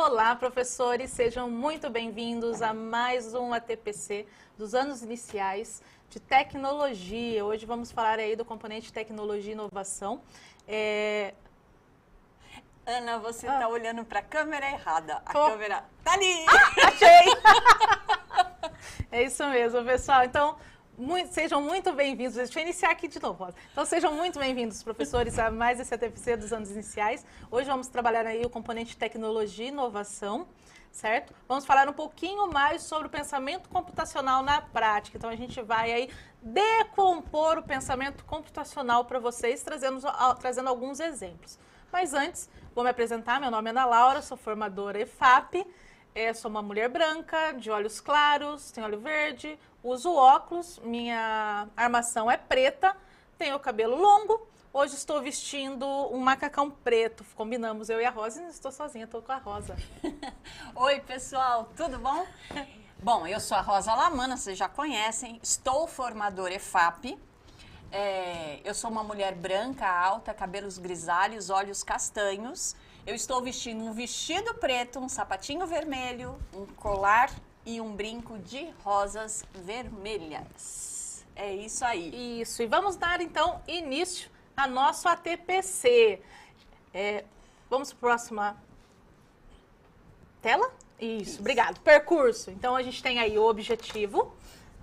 Olá, professores, sejam muito bem-vindos a mais um ATPC dos anos iniciais de tecnologia. Hoje vamos falar aí do componente tecnologia e inovação. Ana, você tá olhando para a câmera errada. A câmera tá ali! Achei! É isso mesmo, pessoal. Então, sejam muito bem-vindos. Deixa eu iniciar aqui de novo. Então, sejam muito bem-vindos, professores, a mais esse ATPC dos anos iniciais. Hoje vamos trabalhar aí o componente tecnologia e inovação, certo? Vamos falar um pouquinho mais sobre o pensamento computacional na prática. Então, a gente vai aí decompor o pensamento computacional para vocês, trazendo alguns exemplos. Mas antes, vou me apresentar. Meu nome é Ana Laura, sou formadora EFAP. Sou uma mulher branca, de olhos claros, tenho olho verde, uso óculos, minha armação é preta, tenho cabelo longo. Hoje estou vestindo um macacão preto. Combinamos, eu e a Rosa, e não estou sozinha, estou com a Rosa. Oi, pessoal, tudo bom? Bom, eu sou a Rosa Lamana, vocês já conhecem, estou formadora EFAP. Eu sou uma mulher branca, alta, cabelos grisalhos, olhos castanhos. Eu estou vestindo um vestido preto, um sapatinho vermelho, um colar e um brinco de rosas vermelhas. É isso aí. Isso, e vamos dar então início a nosso ATPC. Vamos para a próxima tela? Isso, obrigado. Percurso. Então a gente tem aí o objetivo,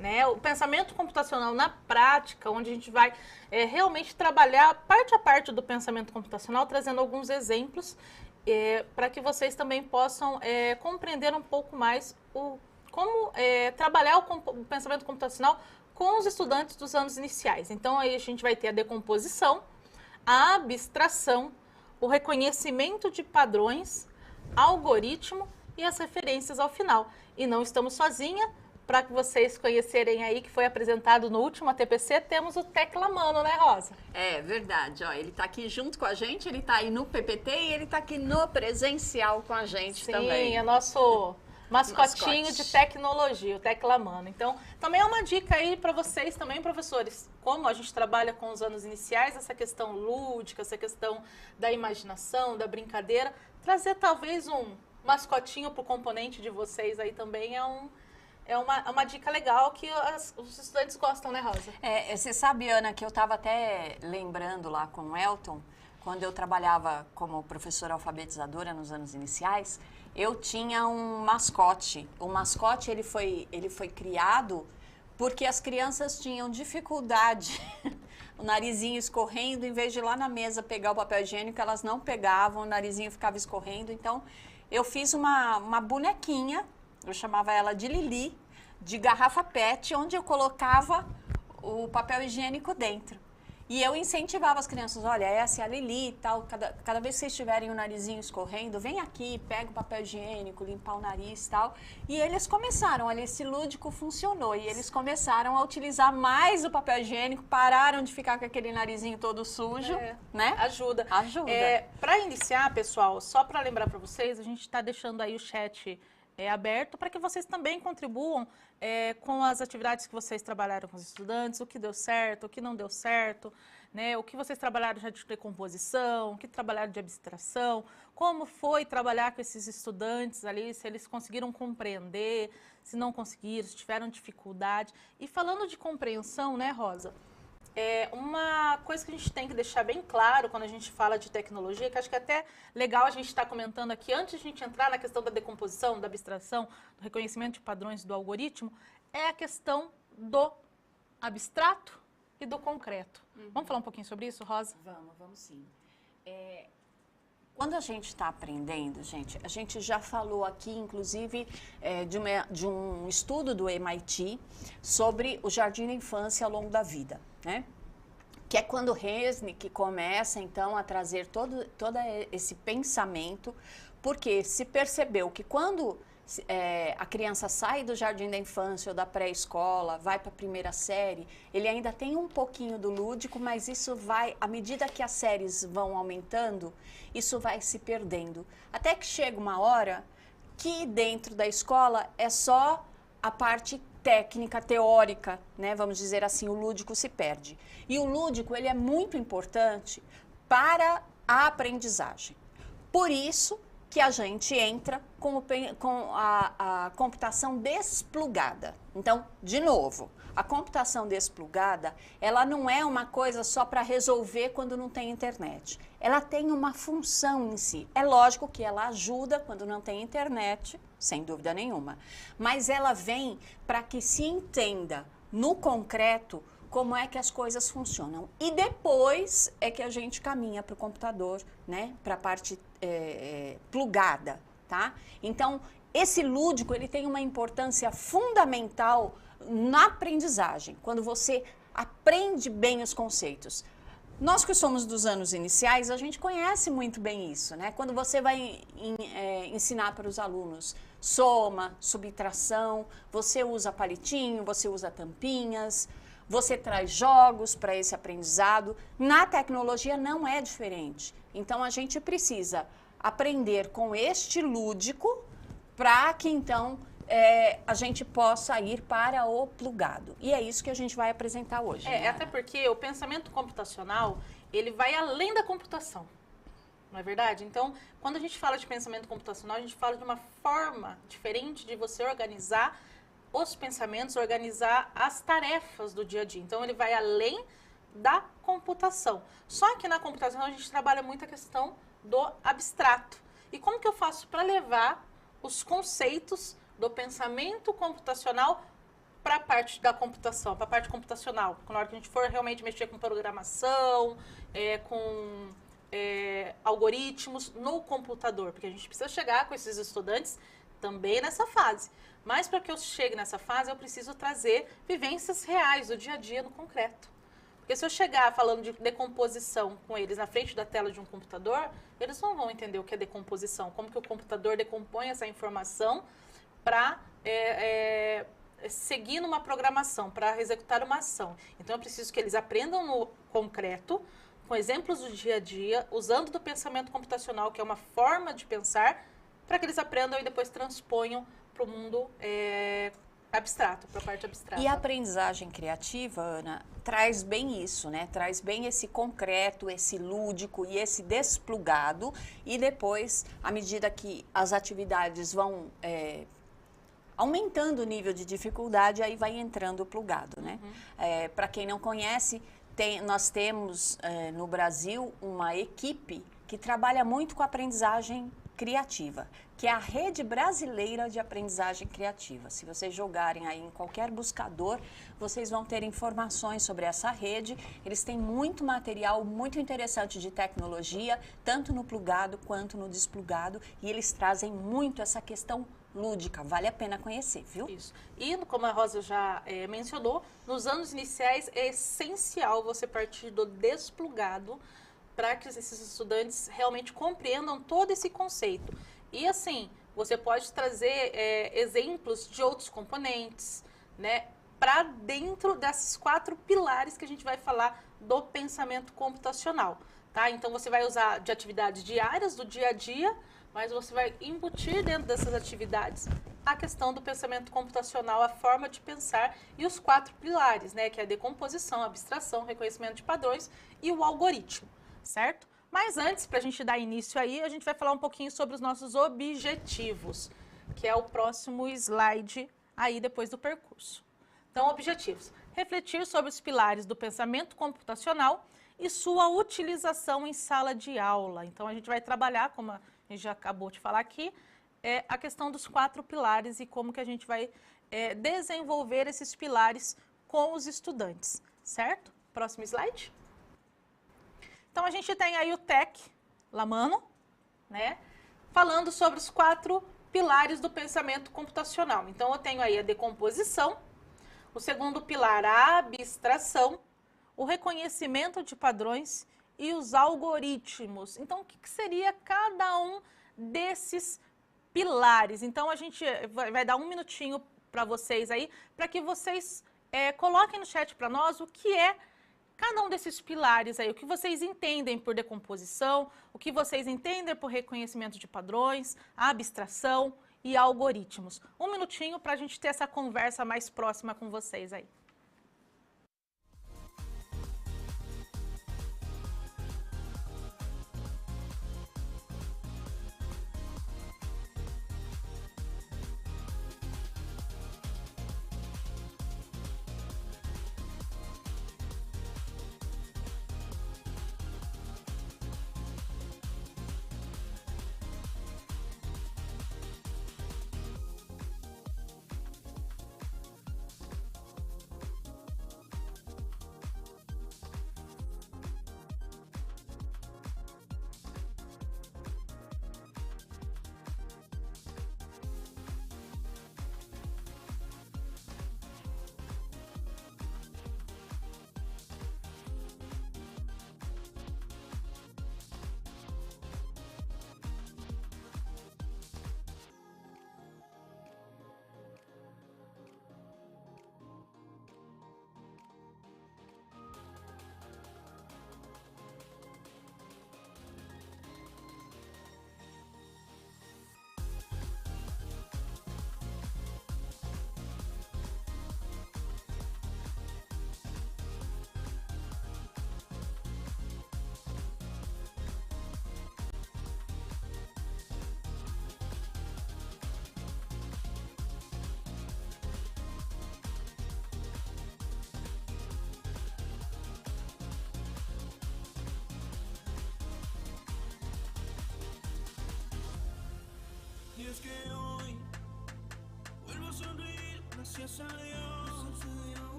né? O pensamento computacional na prática, onde a gente vai realmente trabalhar parte a parte do pensamento computacional, trazendo alguns exemplos para que vocês também possam compreender um pouco mais como trabalhar o pensamento computacional com os estudantes dos anos iniciais. Então, aí a gente vai ter a decomposição, a abstração, o reconhecimento de padrões, algoritmo e as referências ao final. E não estamos sozinhas. Para que vocês conhecerem aí, que foi apresentado no último ATPC, temos o Teclamano, né, Rosa? É verdade, ó, ele está aqui junto com a gente, ele está aí no PPT e ele está aqui no presencial com a gente também. Sim, é nosso mascotinho de tecnologia, o Teclamano. Então, também é uma dica aí para vocês também, professores, como a gente trabalha com os anos iniciais, essa questão lúdica, essa questão da imaginação, da brincadeira, trazer talvez um mascotinho para o componente de vocês aí também é uma dica legal que os estudantes gostam, né, Rosa? Você sabe, Ana, que eu estava até lembrando lá com o Elton, quando eu trabalhava como professora alfabetizadora nos anos iniciais, eu tinha um mascote. O mascote, ele foi criado porque as crianças tinham dificuldade, o narizinho escorrendo, em vez de ir lá na mesa pegar o papel higiênico, elas não pegavam, o narizinho ficava escorrendo. Então, eu fiz uma bonequinha, eu chamava ela de Lili, de garrafa PET, onde eu colocava o papel higiênico dentro. E eu incentivava as crianças, olha, essa é a Lili e tal, cada vez que vocês tiverem o narizinho escorrendo, vem aqui, pega o papel higiênico, limpar o nariz e tal. E eles começaram, olha, esse lúdico funcionou, e eles começaram a utilizar mais o papel higiênico, pararam de ficar com aquele narizinho todo sujo, né? Ajuda. Ajuda. Para iniciar, pessoal, só para lembrar para vocês, a gente está deixando aí o chat aberto para que vocês também contribuam com as atividades que vocês trabalharam com os estudantes, o que deu certo, o que não deu certo, né? O que vocês trabalharam já de decomposição, o que trabalharam de abstração, como foi trabalhar com esses estudantes ali, se eles conseguiram compreender, se não conseguiram, se tiveram dificuldade. E falando de compreensão, né, Rosa? Uma coisa que a gente tem que deixar bem claro quando a gente fala de tecnologia, que acho que é até legal a gente estar comentando aqui, antes de a gente entrar na questão da decomposição, da abstração, do reconhecimento de padrões do algoritmo, é a questão do abstrato e do concreto. Vamos falar um pouquinho sobre isso, Rosa? Vamos sim. Quando a gente está aprendendo, gente, a gente já falou aqui, inclusive, de um estudo do MIT sobre o jardim da infância ao longo da vida, né? Que é quando Resnick começa, então, a trazer todo esse pensamento, porque se percebeu que quando a criança sai do jardim da infância ou da pré-escola, vai para a primeira série, ele ainda tem um pouquinho do lúdico, mas isso vai, à medida que as séries vão aumentando, isso vai se perdendo. Até que chega uma hora que dentro da escola é só a parte técnica, teórica, né? Vamos dizer assim, o lúdico se perde. E o lúdico, ele é muito importante para a aprendizagem. Por isso que a gente entra com a computação desplugada. Então, de novo, a computação desplugada, ela não é uma coisa só para resolver quando não tem internet. Ela tem uma função em si. É lógico que ela ajuda quando não tem internet, sem dúvida nenhuma. Mas ela vem para que se entenda no concreto como é que as coisas funcionam. E depois é que a gente caminha para o computador, né? Para a parte plugada, tá? Então, esse lúdico, ele tem uma importância fundamental na aprendizagem, quando você aprende bem os conceitos. Nós que somos dos anos iniciais, a gente conhece muito bem isso, né? Quando você vai ensinar para os alunos soma, subtração, você usa palitinho, você usa tampinhas, você traz jogos para esse aprendizado. Na tecnologia não é diferente. Então, a gente precisa aprender com este lúdico para que, então, a gente possa ir para o plugado. E é isso que a gente vai apresentar hoje. Até porque o pensamento computacional, ele vai além da computação. Não é verdade? Então, quando a gente fala de pensamento computacional, a gente fala de uma forma diferente de você organizar os pensamentos, organizar as tarefas do dia a dia. Então, ele vai além da computação. Só que na computação a gente trabalha muito a questão do abstrato. E como que eu faço para levar os conceitos do pensamento computacional para a parte da computação, para a parte computacional? Na hora que a gente for realmente mexer com programação, com algoritmos no computador, porque a gente precisa chegar com esses estudantes também nessa fase. Mas para que eu chegue nessa fase, eu preciso trazer vivências reais do dia a dia no concreto. Porque se eu chegar falando de decomposição com eles na frente da tela de um computador, eles não vão entender o que é decomposição, como que o computador decompõe essa informação para seguir numa programação, para executar uma ação. Então, eu preciso que eles aprendam no concreto, com exemplos do dia a dia, usando do pensamento computacional, que é uma forma de pensar, para que eles aprendam e depois transponham para o mundo abstrato, para a parte abstrata. E a aprendizagem criativa, Ana, traz bem isso, né? Traz bem esse concreto, esse lúdico e esse desplugado. E depois, à medida que as atividades vão aumentando o nível de dificuldade, aí vai entrando o plugado, né? Para quem não conhece, nós temos no Brasil uma equipe que trabalha muito com a aprendizagem criativa, que é a Rede Brasileira de Aprendizagem Criativa. Se vocês jogarem aí em qualquer buscador, vocês vão ter informações sobre essa rede. Eles têm muito material muito interessante de tecnologia, tanto no plugado quanto no desplugado, e eles trazem muito essa questão lúdica. Vale a pena conhecer, viu? Isso. E, como a Rosa já mencionou, nos anos iniciais é essencial você partir do desplugado para que esses estudantes realmente compreendam todo esse conceito. E assim, você pode trazer exemplos de outros componentes, né, para dentro desses 4 pilares que a gente vai falar do pensamento computacional, tá? Então, você vai usar de atividades diárias do dia a dia, mas você vai embutir dentro dessas atividades a questão do pensamento computacional, a forma de pensar e os 4 pilares, né, que é a decomposição, a abstração, reconhecimento de padrões e o algoritmo. Certo? Mas antes, para a gente dar início aí, a gente vai falar um pouquinho sobre os nossos objetivos, que é o próximo slide aí depois do percurso. Então, objetivos. Refletir sobre os pilares do pensamento computacional e sua utilização em sala de aula. Então, a gente vai trabalhar, como a gente já acabou de falar aqui, a questão dos 4 pilares e como que a gente vai desenvolver esses pilares com os estudantes, certo? Próximo slide. Então, a gente tem aí o Tec Lamano, né, falando sobre os 4 pilares do pensamento computacional. Então, eu tenho aí a decomposição, o segundo pilar, a abstração, o reconhecimento de padrões e os algoritmos. Então, o que seria cada um desses pilares? Então, a gente vai dar um minutinho para vocês aí, para que vocês coloquem no chat para nós o que é cada um desses pilares aí, o que vocês entendem por decomposição, o que vocês entendem por reconhecimento de padrões, abstração e algoritmos. Um minutinho para a gente ter essa conversa mais próxima com vocês aí.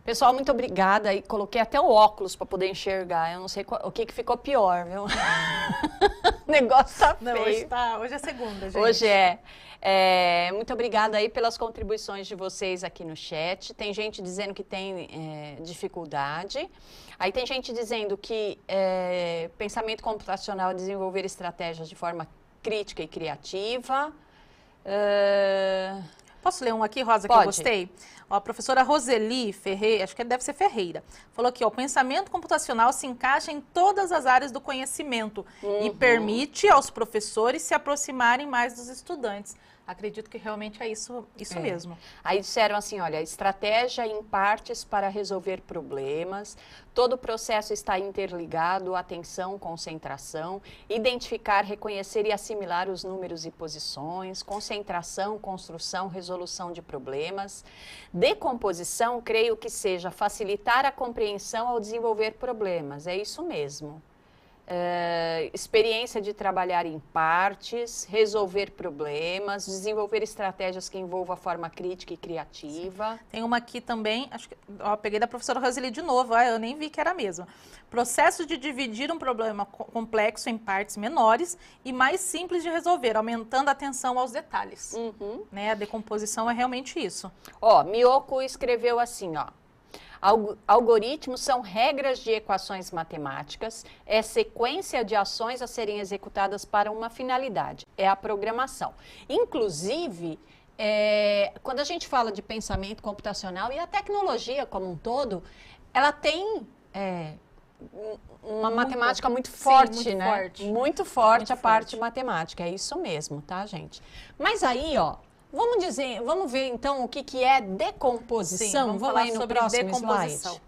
Pessoal, muito obrigada. E coloquei até o óculos para poder enxergar. Eu não sei o que ficou pior, viu? O negócio tá feio. Não, hoje é segunda, gente. Hoje é. Muito obrigada aí pelas contribuições de vocês aqui no chat. Tem gente dizendo que tem dificuldade. Aí tem gente dizendo que pensamento computacional é desenvolver estratégias de forma crítica e criativa. Posso ler um aqui, Rosa, que Pode. eu gostei? Ó, a professora Roseli Ferreira, acho que deve ser Ferreira, falou que o pensamento computacional se encaixa em todas as áreas do conhecimento e permite aos professores se aproximarem mais dos estudantes. Acredito que realmente é isso mesmo. Aí disseram assim, olha, estratégia em partes para resolver problemas, todo o processo está interligado, atenção, concentração, identificar, reconhecer e assimilar os números e posições, concentração, construção, resolução de problemas. Decomposição, creio que seja facilitar a compreensão ao desenvolver problemas, é isso mesmo. Experiência de trabalhar em partes, resolver problemas, desenvolver estratégias que envolvam a forma crítica e criativa. Tem uma aqui também, acho que peguei da professora Roseli de novo, eu nem vi que era a mesma. Processo de dividir um problema complexo em partes menores e mais simples de resolver, aumentando a atenção aos detalhes. Né? A decomposição é realmente isso. Ó, Miyoko escreveu assim, ó. Algoritmos são regras de equações matemáticas, é sequência de ações a serem executadas para uma finalidade, é a programação. Inclusive, quando a gente fala de pensamento computacional e a tecnologia como um todo, ela tem uma matemática muito forte, muito né? forte. Muito forte Muito a parte forte. matemática, é isso mesmo, tá, gente? Mas aí, ó, vamos ver então o que é decomposição. Sim, vamos falar aí no sobre próximo decomposição. slide.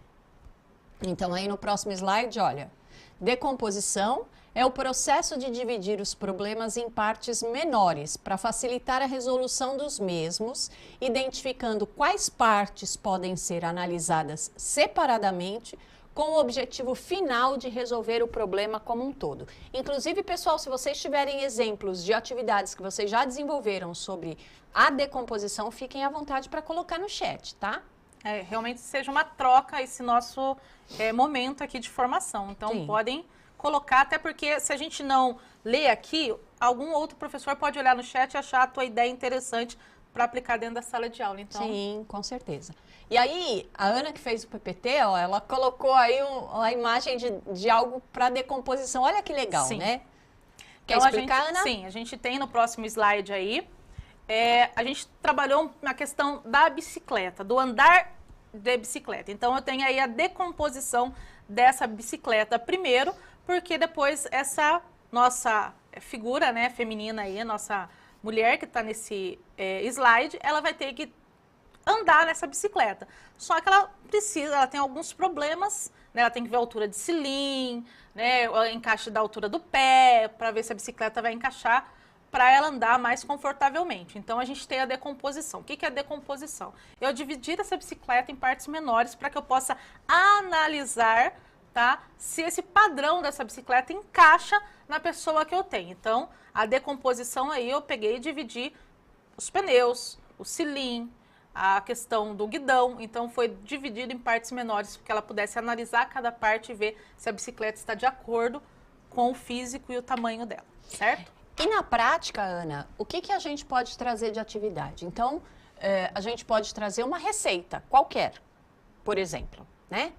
Então, aí no próximo slide, olha, decomposição é o processo de dividir os problemas em partes menores para facilitar a resolução dos mesmos, identificando quais partes podem ser analisadas separadamente com o objetivo final de resolver o problema como um todo. Inclusive, pessoal, se vocês tiverem exemplos de atividades que vocês já desenvolveram sobre a decomposição, fiquem à vontade para colocar no chat, tá? Realmente seja uma troca esse nosso momento aqui de formação. Então, Sim. podem colocar, até porque se a gente não lê aqui, algum outro professor pode olhar no chat e achar a tua ideia interessante para aplicar dentro da sala de aula. Então, sim, com certeza. E aí, a Ana que fez o PPT, ó, ela colocou aí a imagem de algo para decomposição. Olha que legal, Sim. né? Quer então, explicar, Ana? Sim, a gente tem no próximo slide aí, a gente trabalhou na questão da bicicleta, do andar de bicicleta. Então, eu tenho aí a decomposição dessa bicicleta primeiro, porque depois essa nossa figura, né, feminina aí, a nossa mulher que está nesse slide, ela vai ter que andar nessa bicicleta. Só que ela tem alguns problemas, né? Ela tem que ver a altura de cilim, né? O encaixe da altura do pé, para ver se a bicicleta vai encaixar para ela andar mais confortavelmente. Então, a gente tem a decomposição. O que é a decomposição? Eu dividir essa bicicleta em partes menores para que eu possa analisar, tá, se esse padrão dessa bicicleta encaixa na pessoa que eu tenho. Então, a decomposição aí eu peguei e dividi os pneus, o cilim, a questão do guidão. Então, foi dividido em partes menores para que ela pudesse analisar cada parte e ver se a bicicleta está de acordo com o físico e o tamanho dela, certo? E na prática, Ana, o que a gente pode trazer de atividade? Então, a gente pode trazer uma receita qualquer, por exemplo, né?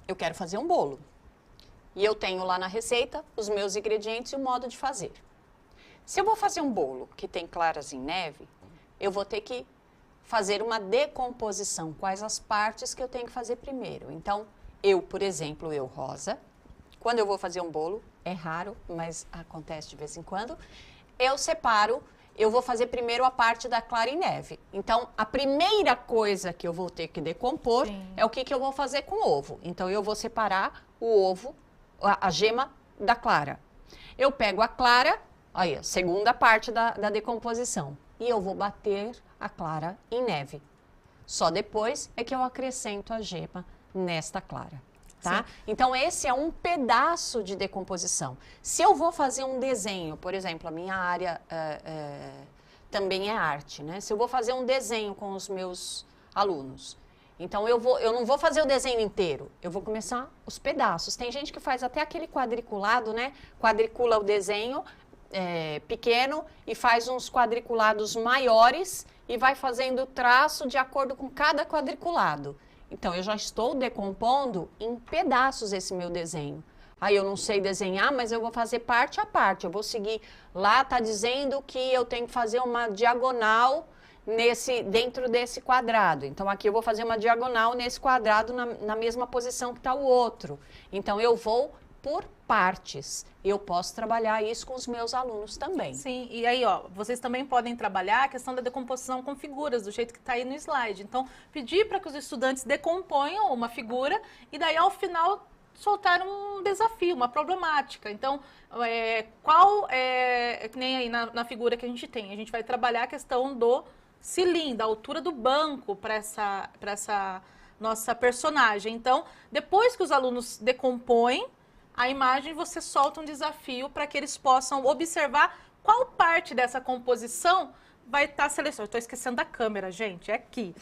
Eu quero fazer um bolo. E eu tenho lá na receita os meus ingredientes e o modo de fazer. Se eu vou fazer um bolo que tem claras em neve, eu vou ter que fazer uma decomposição. Quais as partes que eu tenho que fazer primeiro? Então, por exemplo, Rosa, quando eu vou fazer um bolo, é raro, mas acontece de vez em quando, eu vou fazer primeiro a parte da clara em neve. Então, a primeira coisa que eu vou ter que decompor é o que eu vou fazer com o ovo. Então, eu vou separar o ovo, a gema da clara. Eu pego a clara, aí, a segunda parte da decomposição, e eu vou bater a clara em neve. Só depois é que eu acrescento a gema nesta clara. Tá? Então, esse é um pedaço de decomposição. Se eu vou fazer um desenho, por exemplo, a minha área também é arte, né? Se eu vou fazer um desenho com os meus alunos, então eu não vou fazer o desenho inteiro, eu vou começar os pedaços. Tem gente que faz até aquele quadriculado, né? Quadricula o desenho pequeno e faz uns quadriculados maiores e vai fazendo o traço de acordo com cada quadriculado. Então, eu já estou decompondo em pedaços esse meu desenho. Aí, eu não sei desenhar, mas eu vou fazer parte a parte. Eu vou seguir. Lá está dizendo que eu tenho que fazer uma diagonal dentro desse quadrado. Então, aqui eu vou fazer uma diagonal nesse quadrado na mesma posição que está o outro. Então, eu vou por partes. Eu posso trabalhar isso com os meus alunos também. Sim, e aí, ó, vocês também podem trabalhar a questão da decomposição com figuras, do jeito que está aí no slide. Então, pedir para que os estudantes decomponham uma figura e daí, ao final, soltar um desafio, uma problemática. Então, que nem aí na figura que a gente vai trabalhar a questão do cilim, da altura do banco para essa nossa personagem. Então, depois que os alunos decompõem a imagem, você solta um desafio para que eles possam observar qual parte dessa composição vai estar selecionada. Estou esquecendo da câmera, gente, é aqui.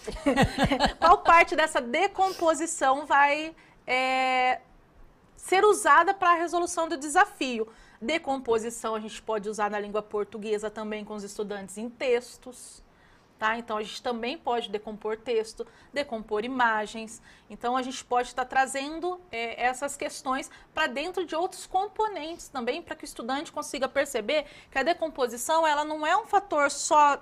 Qual parte dessa decomposição vai ser usada para a resolução do desafio. Decomposição a gente pode usar na língua portuguesa também com os estudantes em textos. Tá? Então, a gente também pode decompor texto, decompor imagens. Então, a gente pode estar trazendo essas questões para dentro de outros componentes também, para que o estudante consiga perceber que a decomposição ela não é um fator só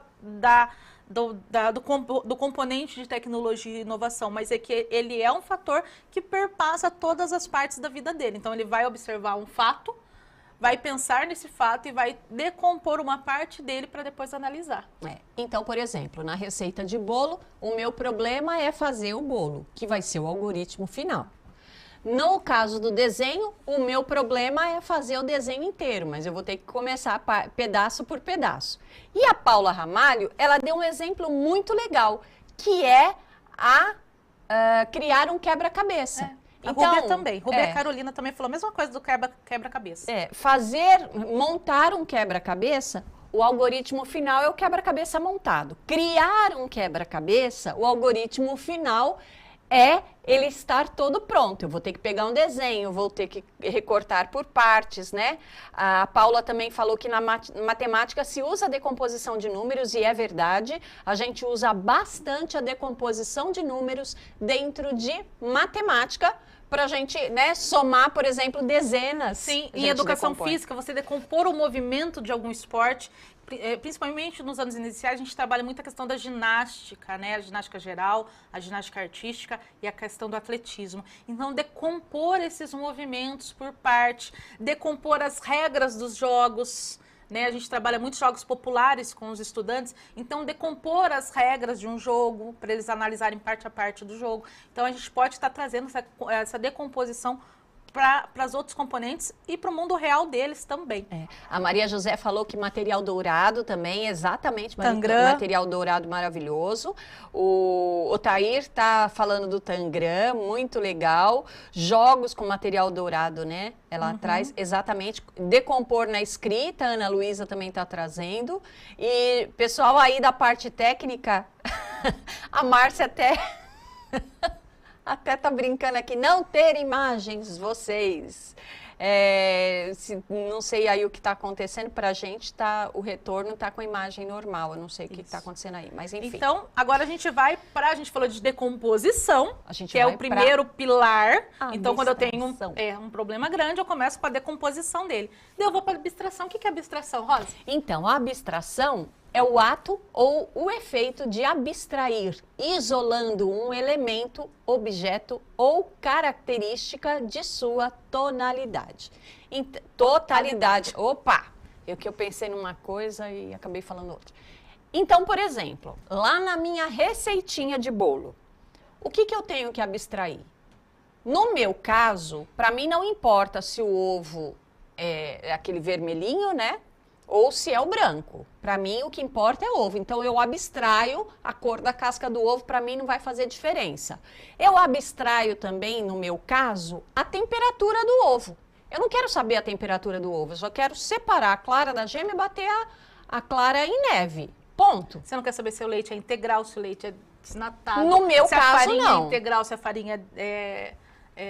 do componente de tecnologia e inovação, mas é que ele é um fator que perpassa todas as partes da vida dele. Então, ele vai observar um fato, vai pensar nesse fato e vai decompor uma parte dele para depois analisar. Então, por exemplo, na receita de bolo, o meu problema é fazer o bolo, que vai ser o algoritmo final. No caso do desenho, o meu problema é fazer o desenho inteiro, mas eu vou ter que começar pedaço por pedaço. E a Paula Ramalho, ela deu um exemplo muito legal, que é criar um quebra-cabeça. A Rubia também. Rubia e a Carolina também falou a mesma coisa do quebra-cabeça. Montar um quebra-cabeça, o algoritmo final é o quebra-cabeça montado. Criar um quebra-cabeça, o algoritmo final é ele estar todo pronto. Eu vou ter que pegar um desenho, vou ter que recortar por partes, né? A Paula também falou que na matemática se usa a decomposição de números, e é verdade. A gente usa bastante a decomposição de números dentro de matemática, para a gente, né, somar, por exemplo, dezenas. Sim, em educação física, você decompor o movimento de algum esporte, principalmente nos anos iniciais, a gente trabalha muito a questão da ginástica, né, a ginástica geral, a ginástica artística e a questão do atletismo. Então, decompor esses movimentos por parte, decompor as regras dos jogos, né? A gente trabalha muitos jogos populares com os estudantes, então decompor as regras de um jogo, para eles analisarem parte a parte do jogo. Então a gente pode estar trazendo essa decomposição para os outros componentes e para o mundo real deles também. A Maria José falou que material dourado também, exatamente, Tangram. material dourado maravilhoso. O Otair está falando do Tangram, muito legal. Jogos com material dourado, né? Ela traz exatamente, decompor na escrita, a Ana Luísa também está trazendo. E pessoal aí da parte técnica, a Márcia até tá brincando aqui, não ter imagens, vocês. Não sei aí o que está acontecendo, para a gente o retorno está com a imagem normal, eu não sei o que está acontecendo aí, mas enfim. Então, agora a gente vai a gente falou de decomposição, que é o primeiro pilar. Então, quando eu tenho um problema grande, eu começo com a decomposição dele. Daí eu vou para a abstração. O que é abstração, Rosa? Então, a abstração é o ato ou o efeito de abstrair, isolando um elemento, objeto ou característica de sua tonalidade. Totalidade. Opa! Eu pensei numa coisa e acabei falando outra. Então, por exemplo, lá na minha receitinha de bolo, o que eu tenho que abstrair? No meu caso, para mim não importa se o ovo é aquele vermelhinho, né? Ou se é o branco. Para mim, o que importa é o ovo. Então, eu abstraio a cor da casca do ovo, para mim não vai fazer diferença. Eu abstraio também, no meu caso, a temperatura do ovo. Eu não quero saber a temperatura do ovo, eu só quero separar a clara da gema e bater a clara em neve. Ponto. Você não quer saber se o leite é integral, se o leite é desnatado. No meu se caso, a farinha não. é integral, se a farinha é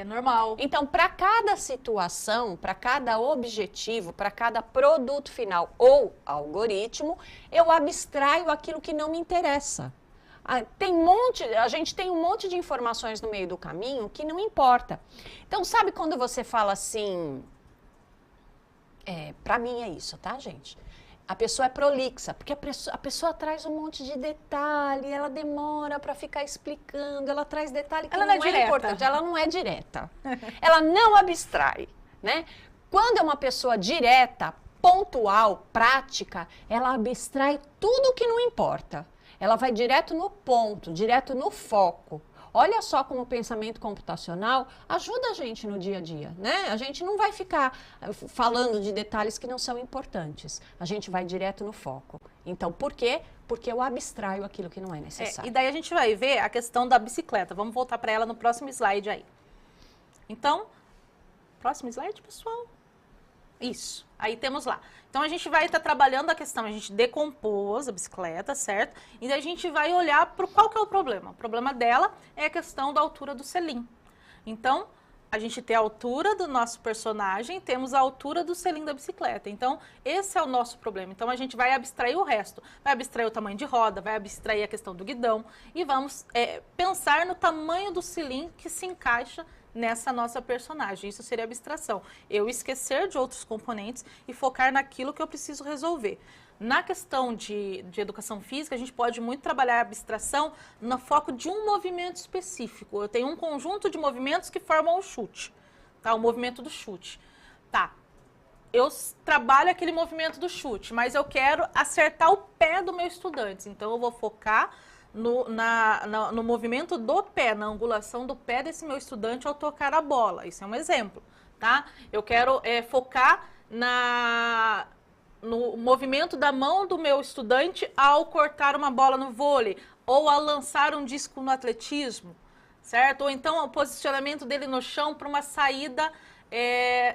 normal. Então, para cada situação, para cada objetivo, para cada produto final ou algoritmo, eu abstraio aquilo que não me interessa. A gente tem um monte de informações no meio do caminho que não importa. Então, sabe quando você fala assim... para mim é isso, tá, gente? A pessoa é prolixa, porque a pessoa traz um monte de detalhe, ela demora para ficar explicando, ela traz detalhe que ela não é direta. Importante, ela não é direta. Ela não abstrai, né? Quando é uma pessoa direta, pontual, prática, ela abstrai tudo que não importa. Ela vai direto no ponto, direto no foco. Olha só como o pensamento computacional ajuda a gente no dia a dia, né? A gente não vai ficar falando de detalhes que não são importantes. A gente vai direto no foco. Então, por quê? Porque eu abstraio aquilo que não é necessário. E daí a gente vai ver a questão da bicicleta. Vamos voltar para ela no próximo slide aí. Então, próximo slide, pessoal. Isso, aí temos lá. Então, a gente vai estar trabalhando a questão, a gente decompôs a bicicleta, certo? E daí a gente vai olhar para qual que é o problema. O problema dela é a questão da altura do selim. Então, a gente tem a altura do nosso personagem, temos a altura do selim da bicicleta. Então, esse é o nosso problema. Então, a gente vai abstrair o resto. Vai abstrair o tamanho de roda, vai abstrair a questão do guidão e vamos pensar no tamanho do selim que se encaixa nessa nossa personagem. Isso seria abstração. Eu esquecer de outros componentes e focar naquilo que eu preciso resolver. Na questão de educação física, a gente pode muito trabalhar a abstração no foco de um movimento específico. Eu tenho um conjunto de movimentos que formam o chute, tá? O movimento do chute. Tá, eu trabalho aquele movimento do chute, mas eu quero acertar o pé do meu estudante. Então, eu vou focar no movimento do pé, na angulação do pé desse meu estudante ao tocar a bola. Isso é um exemplo, tá? Eu quero focar no movimento da mão do meu estudante ao cortar uma bola no vôlei ou ao lançar um disco no atletismo, certo? Ou então o posicionamento dele no chão para uma saída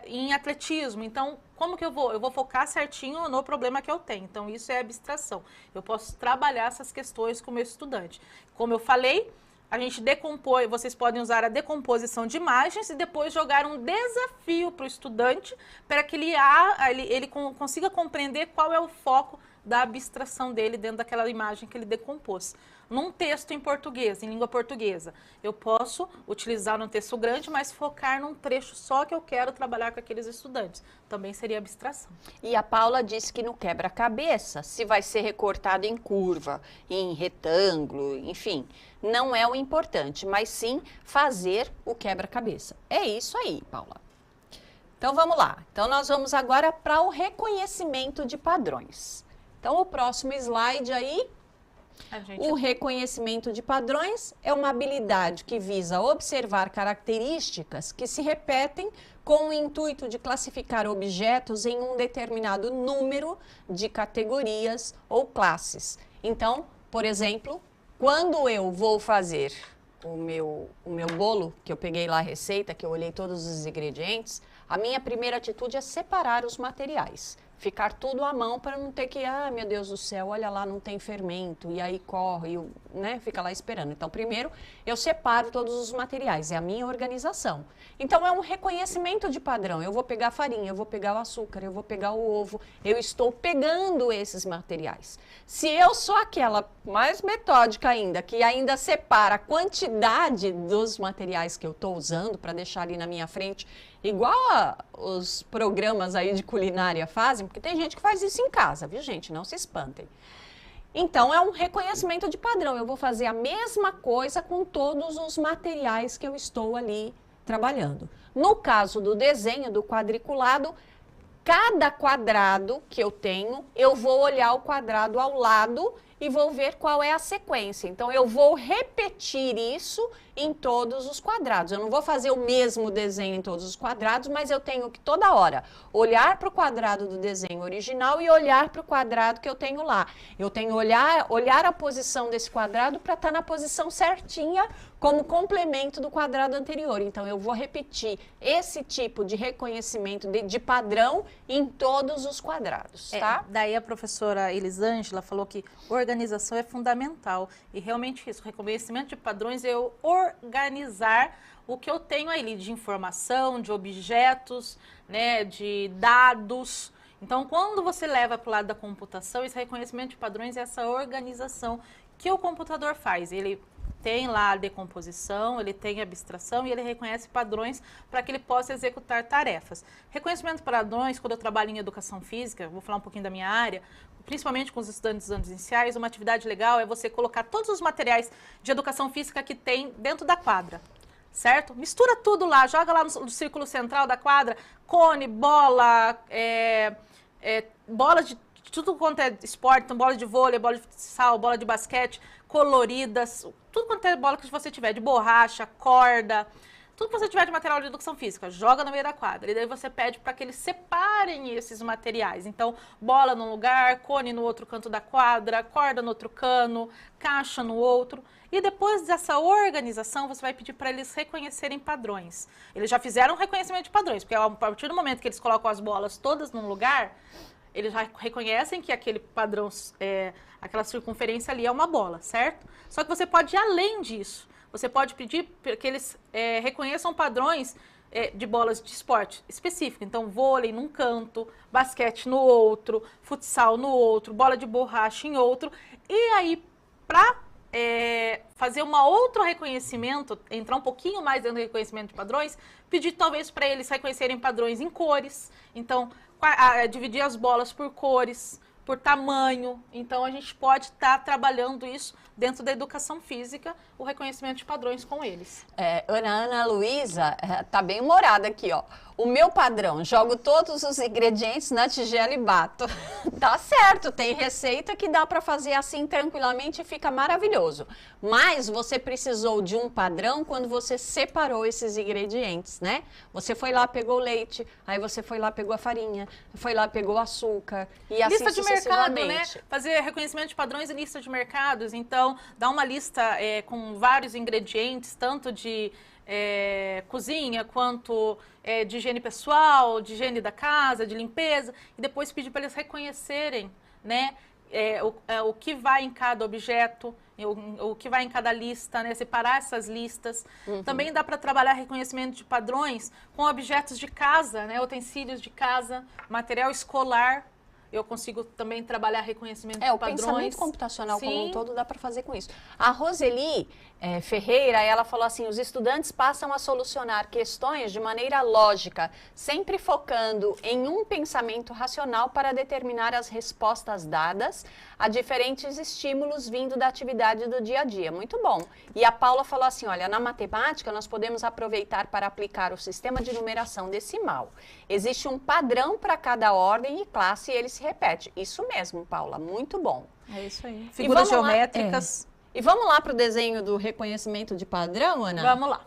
em atletismo. Então, como que eu vou? Eu vou focar certinho no problema que eu tenho. Então, isso é abstração. Eu posso trabalhar essas questões com o meu estudante. Como eu falei, a gente decompõe, vocês podem usar a decomposição de imagens e depois jogar um desafio para o estudante para que ele consiga compreender qual é o foco da abstração dele dentro daquela imagem que ele decompôs. Num texto em português, em língua portuguesa, eu posso utilizar um texto grande, mas focar num trecho só que eu quero trabalhar com aqueles estudantes. Também seria abstração. E a Paula disse que no quebra-cabeça, se vai ser recortado em curva, em retângulo, enfim, não é o importante, mas sim fazer o quebra-cabeça. É isso aí, Paula. Então, vamos lá. Então, nós vamos agora para o reconhecimento de padrões. Então, o próximo slide aí, o reconhecimento de padrões é uma habilidade que visa observar características que se repetem com o intuito de classificar objetos em um determinado número de categorias ou classes. Então, por exemplo, quando eu vou fazer o meu bolo, que eu peguei lá a receita, que eu olhei todos os ingredientes, a minha primeira atitude é separar os materiais. Ficar tudo à mão para não ter que, meu Deus do céu, olha lá, não tem fermento, e aí corre, né, fica lá esperando. Então, primeiro, eu separo todos os materiais, é a minha organização. Então, é um reconhecimento de padrão. Eu vou pegar a farinha, eu vou pegar o açúcar, eu vou pegar o ovo, eu estou pegando esses materiais. Se eu sou aquela mais metódica ainda, que ainda separa a quantidade dos materiais que eu estou usando para deixar ali na minha frente, igual os programas aí de culinária fazem, porque tem gente que faz isso em casa, viu, gente? Não se espantem. Então, é um reconhecimento de padrão. Eu vou fazer a mesma coisa com todos os materiais que eu estou ali trabalhando. No caso do desenho, do quadriculado, cada quadrado que eu tenho, eu vou olhar o quadrado ao lado e vou ver qual é a sequência. Então, eu vou repetir isso em todos os quadrados. Eu não vou fazer o mesmo desenho em todos os quadrados, mas eu tenho que toda hora olhar para o quadrado do desenho original e olhar para o quadrado que eu tenho lá. Eu tenho que olhar a posição desse quadrado para estar na posição certinha como complemento do quadrado anterior. Então, eu vou repetir esse tipo de reconhecimento de padrão em todos os quadrados, tá? Daí a professora Elisângela falou que organização é fundamental. E realmente isso, reconhecimento de padrões é eu organizar o que eu tenho ali de informação, de objetos, né, de dados. Então, quando você leva para o lado da computação, esse reconhecimento de padrões é essa organização que o computador faz. Ele tem lá a decomposição, ele tem a abstração e ele reconhece padrões para que ele possa executar tarefas. Reconhecimento de padrões, quando eu trabalho em educação física, vou falar um pouquinho da minha área, principalmente com os estudantes dos anos iniciais, uma atividade legal é você colocar todos os materiais de educação física que tem dentro da quadra, certo? Mistura tudo lá, joga lá no círculo central da quadra, cone, bola, bola de tudo quanto é esporte, então bola de vôlei, bola de futsal, bola de basquete, coloridas, tudo quanto é bola que você tiver, de borracha, corda, tudo que você tiver de material de educação física, joga no meio da quadra. E daí você pede para que eles separem esses materiais. Então, bola num lugar, cone no outro canto da quadra, corda no outro cano, caixa no outro. E depois dessa organização, você vai pedir para eles reconhecerem padrões. Eles já fizeram um reconhecimento de padrões, porque a partir do momento que eles colocam as bolas todas num lugar, eles já reconhecem que aquele padrão, aquela circunferência ali é uma bola, certo? Só que você pode ir além disso. Você pode pedir que eles reconheçam padrões de bolas de esporte específico. Então, vôlei num canto, basquete no outro, futsal no outro, bola de borracha em outro. E aí, para fazer um outro reconhecimento, entrar um pouquinho mais dentro do reconhecimento de padrões, pedir talvez para eles reconhecerem padrões em cores. Então, dividir as bolas por cores, por tamanho. Então, a gente pode estar trabalhando isso dentro da educação física, o reconhecimento de padrões com eles. Ana Luísa tá bem humorada aqui, ó. O meu padrão, jogo todos os ingredientes na tigela e bato. Tá certo, tem receita que dá para fazer assim tranquilamente e fica maravilhoso. Mas você precisou de um padrão quando você separou esses ingredientes, né? Você foi lá, pegou o leite, aí você foi lá, pegou a farinha, foi lá, pegou o açúcar e assim lista de mercado, né? Fazer reconhecimento de padrões e lista de mercados. Então, dá uma lista com vários ingredientes, tanto de cozinha, quanto de higiene pessoal, de higiene da casa, de limpeza, e depois pedir para eles reconhecerem, né, o que vai em cada objeto, o que vai em cada lista, né, separar essas listas. Uhum. Também dá para trabalhar reconhecimento de padrões com objetos de casa, né, utensílios de casa, material escolar. Eu consigo também trabalhar reconhecimento de padrões. O pensamento computacional como um todo dá para fazer com isso. A Roseli Ferreira, ela falou assim, os estudantes passam a solucionar questões de maneira lógica, sempre focando em um pensamento racional para determinar as respostas dadas. a diferentes estímulos vindo da atividade do dia a dia. Muito bom. E a Paula falou assim, olha, na matemática nós podemos aproveitar para aplicar o sistema de numeração decimal. Existe um padrão para cada ordem e classe e ele se repete. Isso mesmo, Paula, muito bom. É isso aí. Figuras geométricas. E vamos lá para o desenho do reconhecimento de padrão, Ana? Vamos lá.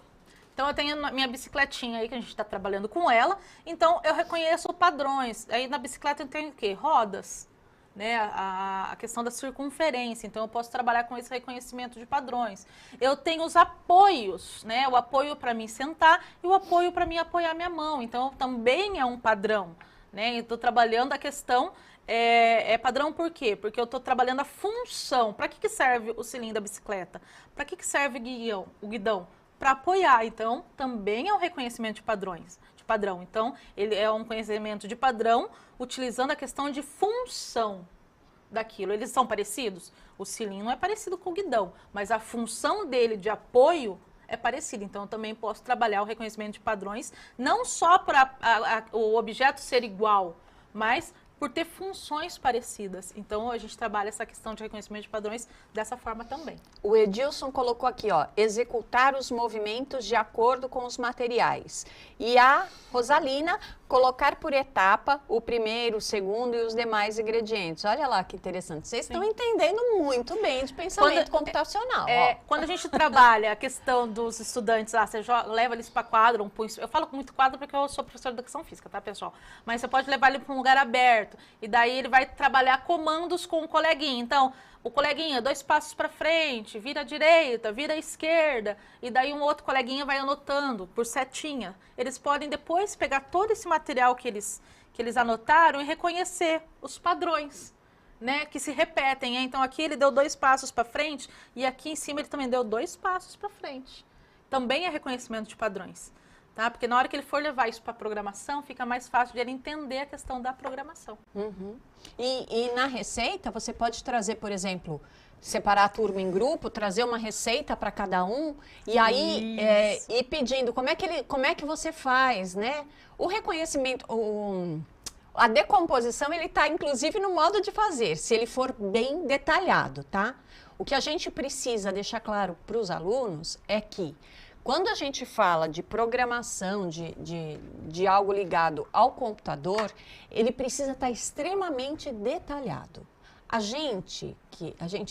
Então, eu tenho a minha bicicletinha aí, que a gente está trabalhando com ela. Então, eu reconheço padrões. Aí, na bicicleta, eu tenho o quê? Rodas, né? A questão da circunferência. Então, eu posso trabalhar com esse reconhecimento de padrões. Eu tenho os apoios, né? O apoio para mim sentar e o apoio para mim apoiar minha mão. Então, também é um padrão, né? Eu estou trabalhando a questão... É padrão por quê? Porque eu estou trabalhando a função. Para que serve o cilindro da bicicleta? Para que serve o guidão? Para apoiar. Então, também é um reconhecimento de padrões, de padrão. Então, ele é um conhecimento de padrão utilizando a questão de função daquilo. Eles são parecidos? O cilindro não é parecido com o guidão, mas a função dele de apoio é parecida. Então, eu também posso trabalhar o reconhecimento de padrões, não só para o objeto ser igual, mas por ter funções parecidas. Então, a gente trabalha essa questão de reconhecimento de padrões dessa forma também. O Edilson colocou aqui, ó, executar os movimentos de acordo com os materiais. E a Rosalina, colocar por etapa o primeiro, o segundo e os demais ingredientes. Olha lá que interessante. Vocês estão entendendo muito bem de pensamento computacional. Quando a gente trabalha a questão dos estudantes, você leva eles para quadro, eu falo muito quadro porque eu sou professora de educação física, tá, pessoal? Mas você pode levar ele para um lugar aberto, e daí ele vai trabalhar comandos com o coleguinha. Então, o coleguinha, 2 passos para frente, vira à direita, vira à esquerda, e daí um outro coleguinha vai anotando por setinha. Eles podem depois pegar todo esse material que eles anotaram e reconhecer os padrões, né, que se repetem. Então, aqui ele deu 2 passos para frente, e aqui em cima ele também deu 2 passos para frente. Também é reconhecimento de padrões. Tá? Porque na hora que ele for levar isso para a programação, fica mais fácil de ele entender a questão da programação. Uhum. E na receita, você pode trazer, por exemplo, separar a turma em grupo, trazer uma receita para cada um, e aí ir pedindo como é que você faz, né? O reconhecimento, a decomposição, ele está inclusive no modo de fazer, se ele for bem detalhado, tá? O que a gente precisa deixar claro para os alunos é que quando a gente fala de programação, de algo ligado ao computador, ele precisa estar extremamente detalhado. A gente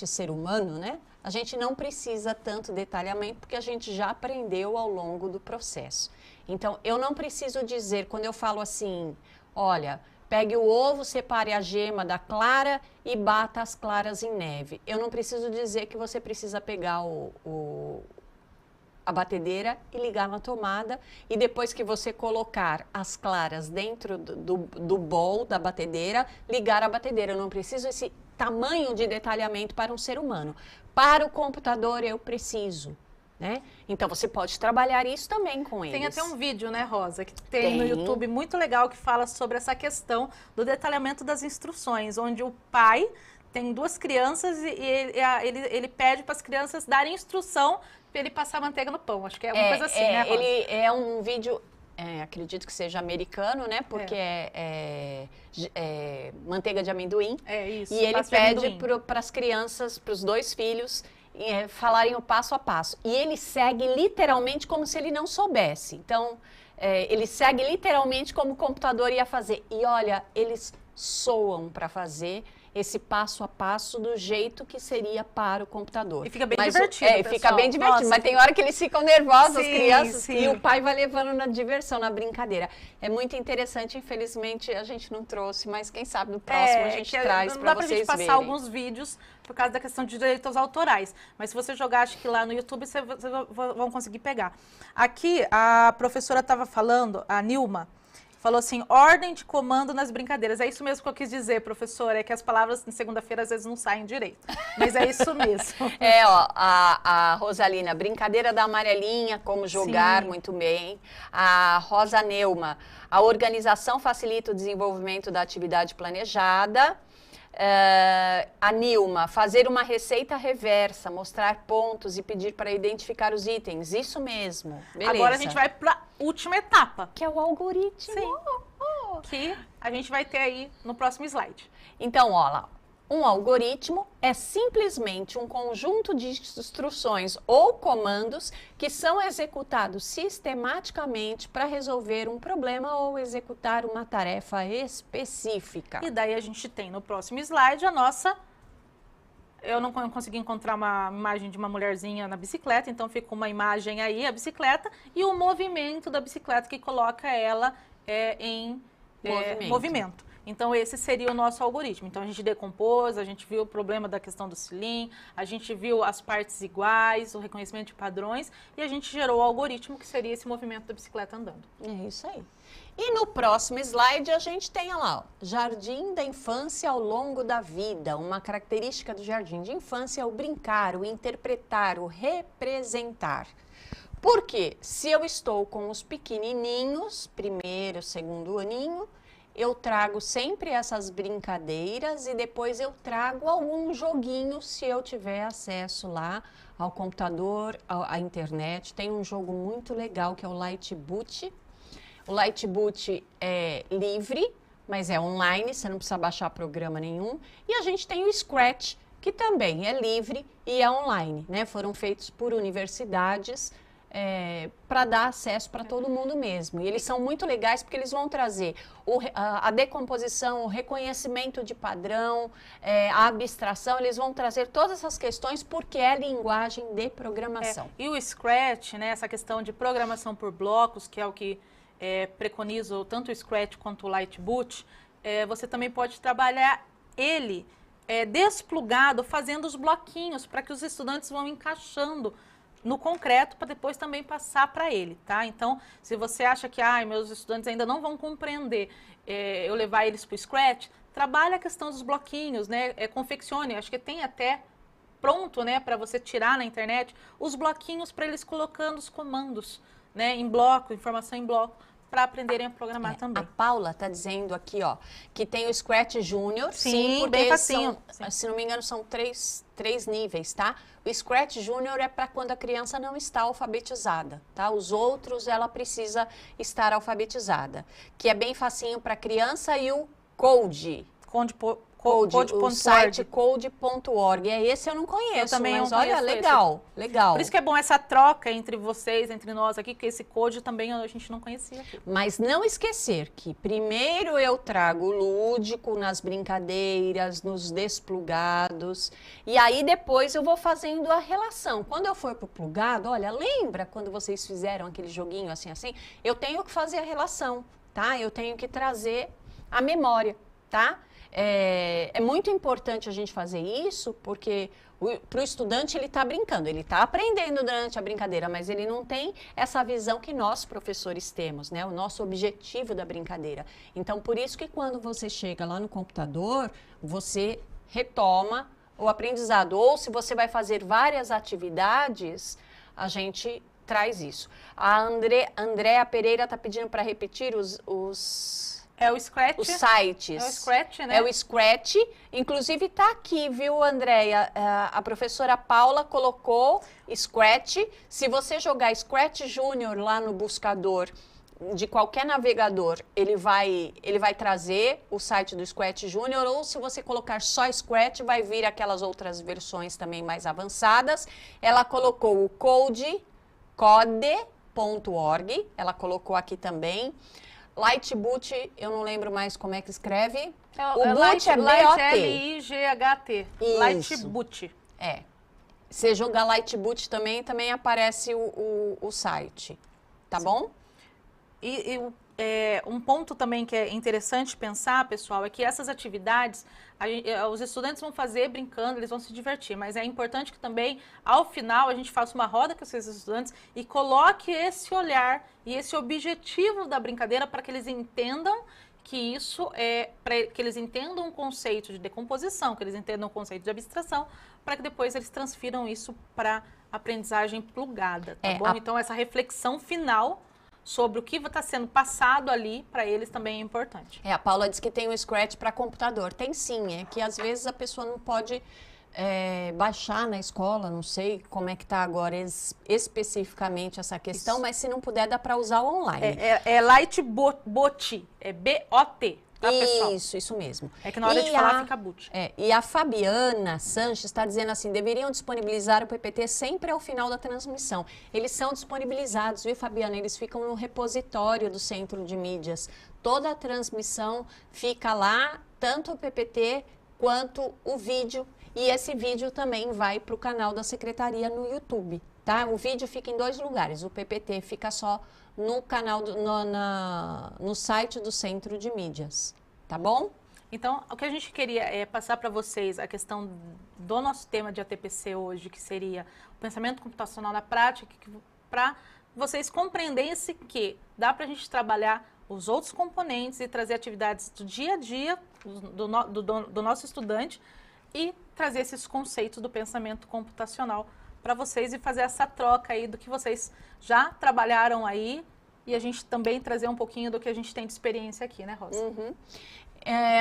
ser humano, né? A gente não precisa tanto detalhamento porque a gente já aprendeu ao longo do processo. Então, eu não preciso dizer, quando eu falo assim, olha, pegue o ovo, separe a gema da clara e bata as claras em neve. Eu não preciso dizer que você precisa pegar a batedeira e ligar na tomada, e depois que você colocar as claras dentro do bowl da batedeira, ligar a batedeira. Eu não preciso esse tamanho de detalhamento para um ser humano. Para o computador eu preciso, né? Então você pode trabalhar isso também com eles. Tem até um vídeo, né, Rosa, que tem no YouTube muito legal que fala sobre essa questão do detalhamento das instruções, onde o pai tem 2 crianças e ele pede para as crianças darem instrução para ele passar manteiga no pão. Acho que é uma coisa assim, né, Rosa? Ele é um vídeo, acredito que seja americano, né? Porque é manteiga de amendoim. É isso. E ele pede para as crianças, para os 2 filhos, falarem o passo a passo. E ele segue literalmente como se ele não soubesse. Então, ele segue literalmente como o computador ia fazer. E olha, eles soam para fazer esse passo a passo do jeito que seria para o computador. E fica bem divertido, pessoal. Fica bem divertido, mas tem hora que eles ficam nervosos, as crianças, sim. E o pai vai levando na diversão, na brincadeira. É muito interessante, infelizmente a gente não trouxe, mas quem sabe no próximo a gente traz para vocês verem. Não dá pra gente passar alguns vídeos por causa da questão de direitos autorais, mas se você jogar, acho que lá no YouTube, vocês vão conseguir pegar. Aqui, a professora estava falando, a Nilma, falou assim, ordem de comando nas brincadeiras. É isso mesmo que eu quis dizer, professora, é que as palavras em segunda-feira às vezes não saem direito. Mas é isso mesmo. A Rosalina, brincadeira da amarelinha, como jogar, muito bem. A Rosa Neuma, a organização facilita o desenvolvimento da atividade planejada. A Nilma, fazer uma receita reversa, mostrar pontos e pedir para identificar os itens. Isso mesmo. Beleza. Agora a gente vai para a última etapa. Que é o algoritmo. Sim. Que a gente vai ter aí no próximo slide. Então, olha lá. Um algoritmo é simplesmente um conjunto de instruções ou comandos que são executados sistematicamente para resolver um problema ou executar uma tarefa específica. E daí a gente tem no próximo slide a nossa... Eu não consegui encontrar uma imagem de uma mulherzinha na bicicleta, então fica uma imagem aí, a bicicleta, e o movimento da bicicleta que coloca ela em movimento. Então, esse seria o nosso algoritmo. Então, a gente decompôs, a gente viu o problema da questão do selim, a gente viu as partes iguais, o reconhecimento de padrões, e a gente gerou o algoritmo, que seria esse movimento da bicicleta andando. É isso aí. E no próximo slide, a gente tem lá, ó, jardim da infância ao longo da vida. Uma característica do jardim de infância é o brincar, o interpretar, o representar. Porque se eu estou com os pequenininhos, primeiro, segundo aninho, eu trago sempre essas brincadeiras e depois eu trago algum joguinho se eu tiver acesso lá ao computador, à internet. Tem um jogo muito legal que é o Lightboot. O Lightboot é livre, mas é online, você não precisa baixar programa nenhum. E a gente tem o Scratch, que também é livre e é online, né? Foram feitos por universidades para dar acesso para todo mundo mesmo. E eles são muito legais porque eles vão trazer a decomposição, o reconhecimento de padrão, a abstração, eles vão trazer todas essas questões porque é linguagem de programação. E o Scratch, né, essa questão de programação por blocos, que é o que preconiza tanto o Scratch quanto o Lightboot, você também pode trabalhar ele desplugado, fazendo os bloquinhos, para que os estudantes vão encaixando no concreto para depois também passar para ele, tá? Então, se você acha que meus estudantes ainda não vão compreender, eu levar eles para o Scratch, trabalhe a questão dos bloquinhos, né? Confeccione, acho que tem até pronto, né, para você tirar na internet os bloquinhos para eles colocando os comandos, né, em bloco, informação em bloco, para aprenderem a programar também. A Paula está dizendo aqui, ó, que tem o Scratch Júnior. Sim, porque bem facinho. Se não me engano, são três níveis, tá? O Scratch Júnior é para quando a criança não está alfabetizada, tá? Os outros, ela precisa estar alfabetizada. Que é bem facinho para criança, e o Code. O site code.org. Esse eu não conheço, mas olha, legal. Por isso que é bom essa troca entre vocês, entre nós aqui, que esse code também a gente não conhecia. Mas não esquecer que primeiro eu trago o lúdico nas brincadeiras, nos desplugados, e aí depois eu vou fazendo a relação. Quando eu for pro plugado, olha, lembra quando vocês fizeram aquele joguinho assim? Eu tenho que fazer a relação, tá? Eu tenho que trazer a memória, tá? É muito importante a gente fazer isso, porque para o estudante ele está brincando, ele está aprendendo durante a brincadeira, mas ele não tem essa visão que nós, professores, temos, né? O nosso objetivo da brincadeira. Então, por isso que quando você chega lá no computador, você retoma o aprendizado. Ou se você vai fazer várias atividades, a gente traz isso. A Andréa Pereira está pedindo para repetir os Scratch. Os sites. É o Scratch, né? É o Scratch. Inclusive tá aqui, viu, Andréia? A professora Paula colocou Scratch. Se você jogar Scratch Júnior lá no buscador de qualquer navegador, ele vai trazer o site do Scratch Júnior, ou se você colocar só Scratch, vai vir aquelas outras versões também mais avançadas. Ela colocou o code.org, ela colocou aqui também. Lightboot, eu não lembro mais como é que escreve. O boot é B-O-T. L-I-G-H-T. Lightboot. Você jogar Lightboot também aparece o site. Tá bom? E um ponto também que é interessante pensar, pessoal, é que essas atividades, os estudantes vão fazer brincando, eles vão se divertir, mas é importante que também, ao final, a gente faça uma roda com esses estudantes e coloque esse olhar e esse objetivo da brincadeira para que eles entendam que isso que eles entendam o conceito de decomposição, que eles entendam o conceito de abstração, para que depois eles transfiram isso para aprendizagem plugada, tá bom? Então, essa reflexão final sobre o que está sendo passado ali, para eles também é importante. A Paula disse que tem o Scratch para computador. Tem sim, é que às vezes a pessoa não pode baixar na escola, não sei como é que está agora especificamente essa questão, mas se não puder, dá para usar online. Lightboot, é B-O-T. tá, pessoal? Isso mesmo. É que na hora de falar fica boot. E a Fabiana Sanches está dizendo assim, deveriam disponibilizar o PPT sempre ao final da transmissão. Eles são disponibilizados, viu, Fabiana? Eles ficam no repositório do Centro de Mídias. Toda a transmissão fica lá, tanto o PPT quanto o vídeo. E esse vídeo também vai para o canal da Secretaria no YouTube, tá? O vídeo fica em 2 lugares, o PPT fica só no canal, no site do Centro de Mídias, tá bom? Então, o que a gente queria é passar para vocês a questão do nosso tema de ATPC hoje, que seria o pensamento computacional na prática, para vocês compreenderem que dá para a gente trabalhar os outros componentes e trazer atividades do dia a dia do nosso estudante e trazer esses conceitos do pensamento computacional para vocês e fazer essa troca aí do que vocês já trabalharam aí e a gente também trazer um pouquinho do que a gente tem de experiência aqui, né, Rosa? Uhum.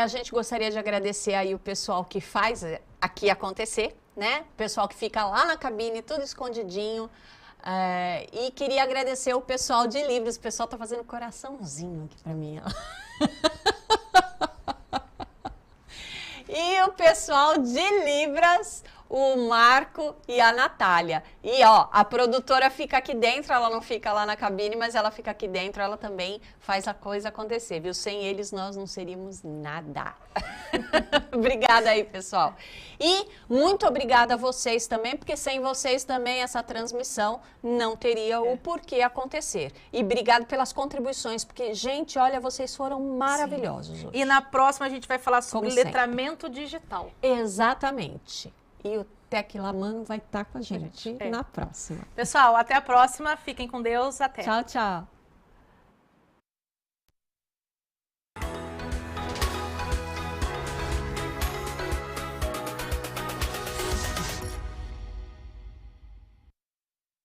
A gente gostaria de agradecer aí o pessoal que faz aqui acontecer, né? O pessoal que fica lá na cabine, tudo escondidinho. E queria agradecer o pessoal de Libras. O pessoal tá fazendo coraçãozinho aqui para mim, ó. E o pessoal de Libras, o Marco e a Natália. E, ó, a produtora fica aqui dentro, ela não fica lá na cabine, mas ela fica aqui dentro, ela também faz a coisa acontecer, viu? Sem eles, nós não seríamos nada. Obrigada aí, pessoal. E muito obrigada a vocês também, porque sem vocês também essa transmissão não teria o porquê acontecer. E obrigado pelas contribuições, porque, gente, olha, vocês foram maravilhosos hoje. E na próxima a gente vai falar sobre Como letramento digital. Exatamente. E o Teclamano vai estar com a gente na próxima. Pessoal, até a próxima. Fiquem com Deus. Até. Tchau, tchau.